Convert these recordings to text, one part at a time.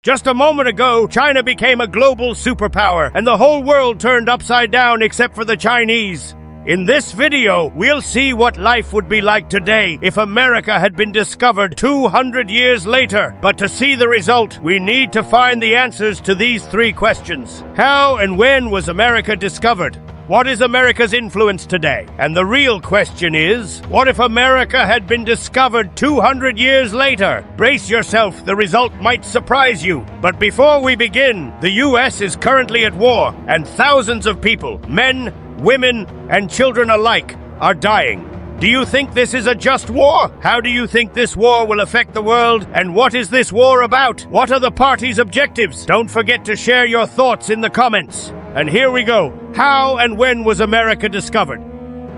Just a moment ago, China became a global superpower, and the whole world turned upside down except for the Chinese. In this video, we'll see what life would be like today if America had been discovered 200 years later. But to see the result, we need to find the answers to these three questions. How and when was America discovered? What is America's influence today? And the real question is, what if America had been discovered 200 years later? Brace yourself, the result might surprise you. But before we begin, the US is currently at war, and thousands of people, men, women, and children alike, are dying. Do you think this is a just war? How do you think this war will affect the world? And what is this war about? What are the party's objectives? Don't forget to share your thoughts in the comments. And here we go. How and when was America discovered?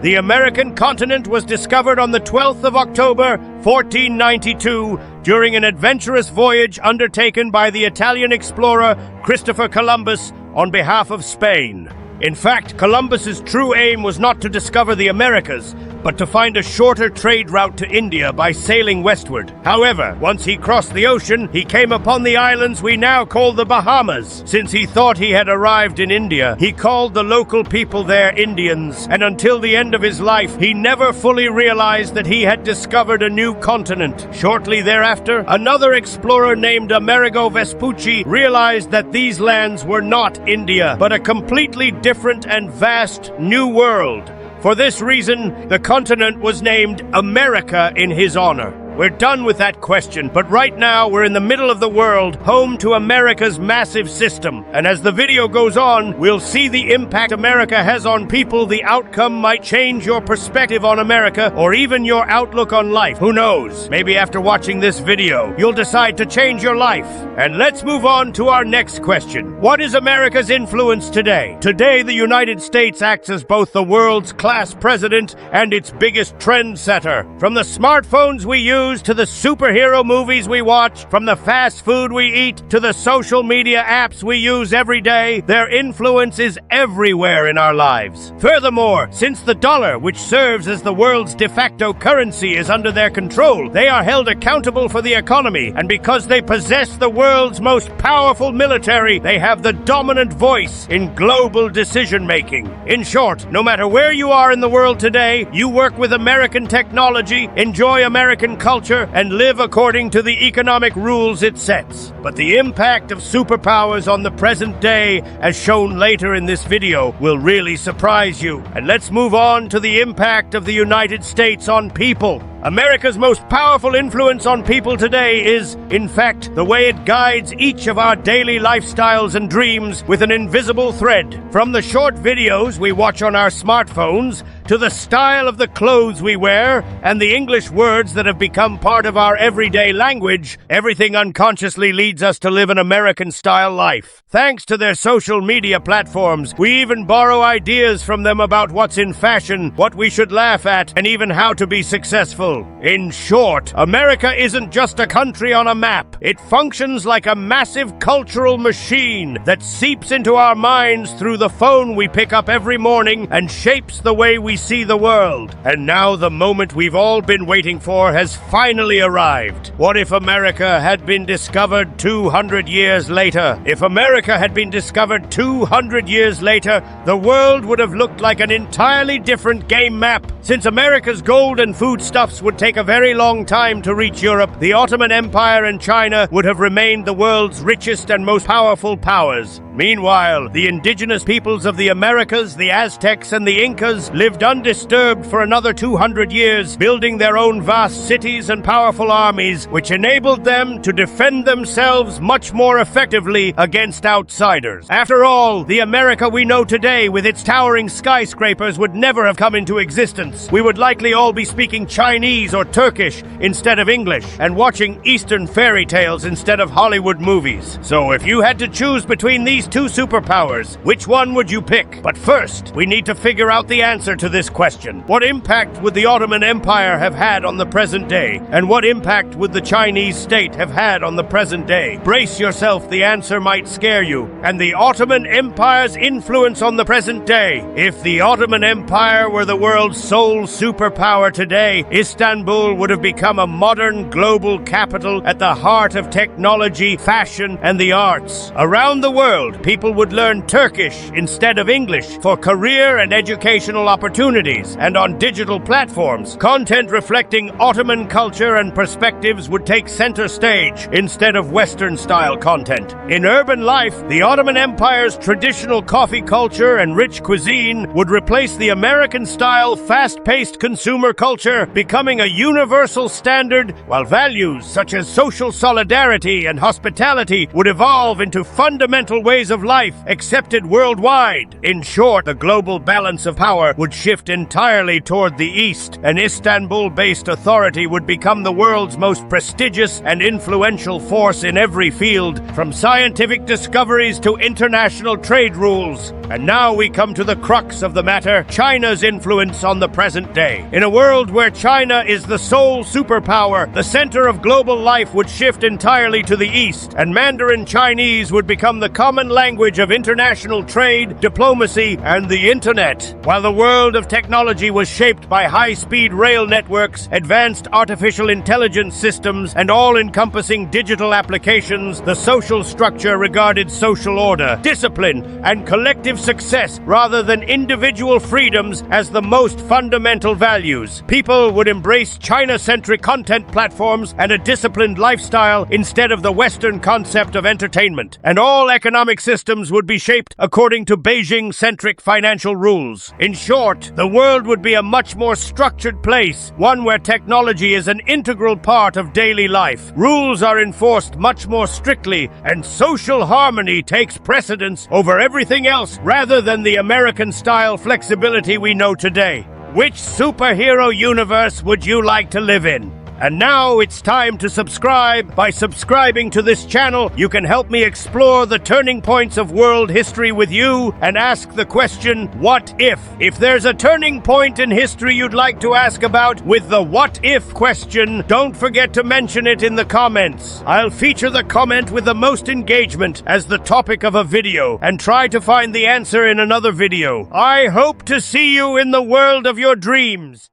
The American continent was discovered on the 12th of October, 1492, during an adventurous voyage undertaken by the Italian explorer Christopher Columbus on behalf of Spain. In fact, Columbus's true aim was not to discover the Americas, but to find a shorter trade route to India by sailing westward. However, once he crossed the ocean, he came upon the islands we now call the Bahamas. Since he thought he had arrived in India, he called the local people there Indians, and until the end of his life, he never fully realized that he had discovered a new continent. Shortly thereafter, another explorer named Amerigo Vespucci realized that these lands were not India, but a completely different and vast new world. For this reason, the continent was named America in his honor. We're done with that question, but right now we're in the middle of the world, home to America's massive system. And as the video goes on, we'll see the impact America has on people. The outcome might change your perspective on America, or even your outlook on life. Who knows? Maybe after watching this video, you'll decide to change your life. And let's move on to our next question. What is America's influence today? Today, the United States acts as both the world's class president and its biggest trendsetter. From the smartphones we use to the superhero movies we watch, from the fast food we eat to the social media apps we use every day, their influence is everywhere in our lives. Furthermore, since the dollar, which serves as the world's de facto currency, is under their control, they are held accountable for the economy, and because they possess the world's most powerful military, they have the dominant voice in global decision-making. In short, no matter where you are in the world today, you work with American technology, enjoy American culture, and live according to the economic rules it sets. But the impact of superpowers on the present day, as shown later in this video, will really surprise you. And let's move on to the impact of the United States on people. America's most powerful influence on people today is, in fact, the way it guides each of our daily lifestyles and dreams with an invisible thread. From the short videos we watch on our smartphones, to the style of the clothes we wear, and the English words that have become part of our everyday language, everything unconsciously leads us to live an American-style life. Thanks to their social media platforms, we even borrow ideas from them about what's in fashion, what we should laugh at, and even how to be successful. In short, America isn't just a country on a map. It functions like a massive cultural machine that seeps into our minds through the phone we pick up every morning and shapes the way we see the world. And now the moment we've all been waiting for has finally arrived. What if America had been discovered 200 years later? If America had been discovered 200 years later, the world would have looked like an entirely different game map. Since America's gold and foodstuffs would take a very long time to reach Europe, the Ottoman Empire and China would have remained the world's richest and most powerful powers. Meanwhile, the indigenous peoples of the Americas, the Aztecs and the Incas, lived undisturbed for another 200 years, building their own vast cities and powerful armies, which enabled them to defend themselves much more effectively against outsiders. After all, the America we know today, with its towering skyscrapers, would never have come into existence. We would likely all be speaking Chinese or Turkish instead of English, and watching Eastern fairy tales instead of Hollywood movies. So if you had to choose between these these two superpowers, which one would you pick? But first, we need to figure out the answer to this question. What impact would the Ottoman Empire have had on the present day? And what impact would the Chinese state have had on the present day? Brace yourself, the answer might scare you. And the Ottoman Empire's influence on the present day. If the Ottoman Empire were the world's sole superpower today, Istanbul would have become a modern global capital at the heart of technology, fashion, and the arts. Around the world, people would learn Turkish instead of English for career and educational opportunities. And on digital platforms, content reflecting Ottoman culture and perspectives would take center stage instead of Western-style content. In urban life, the Ottoman Empire's traditional coffee culture and rich cuisine would replace the American-style, fast-paced consumer culture, becoming a universal standard, while values such as social solidarity and hospitality would evolve into fundamental ways of life accepted worldwide. In short, the global balance of power would shift entirely toward the east. An Istanbul-based authority would become the world's most prestigious and influential force in every field, from scientific discoveries to international trade rules. And now we come to the crux of the matter, China's influence on the present day. In a world where China is the sole superpower, the center of global life would shift entirely to the east, and Mandarin Chinese would become the common language of international trade, diplomacy, and the internet. While the world of technology was shaped by high-speed rail networks, advanced artificial intelligence systems, and all-encompassing digital applications, the social structure regarded social order, discipline, and collective success rather than individual freedoms as the most fundamental values. People would embrace China-centric content platforms and a disciplined lifestyle instead of the Western concept of entertainment. And all economic systems would be shaped according to Beijing-centric financial rules. In short, the world would be a much more structured place, one where technology is an integral part of daily life. Rules are enforced much more strictly, and social harmony takes precedence over everything else rather than the American-style flexibility we know today. Which superhero universe would you like to live in? And now it's time to subscribe. By subscribing to this channel, you can help me explore the turning points of world history with you and ask the question, what if? If there's a turning point in history you'd like to ask about with the what if question, don't forget to mention it in the comments. I'll feature the comment with the most engagement as the topic of a video and try to find the answer in another video. I hope to see you in the world of your dreams.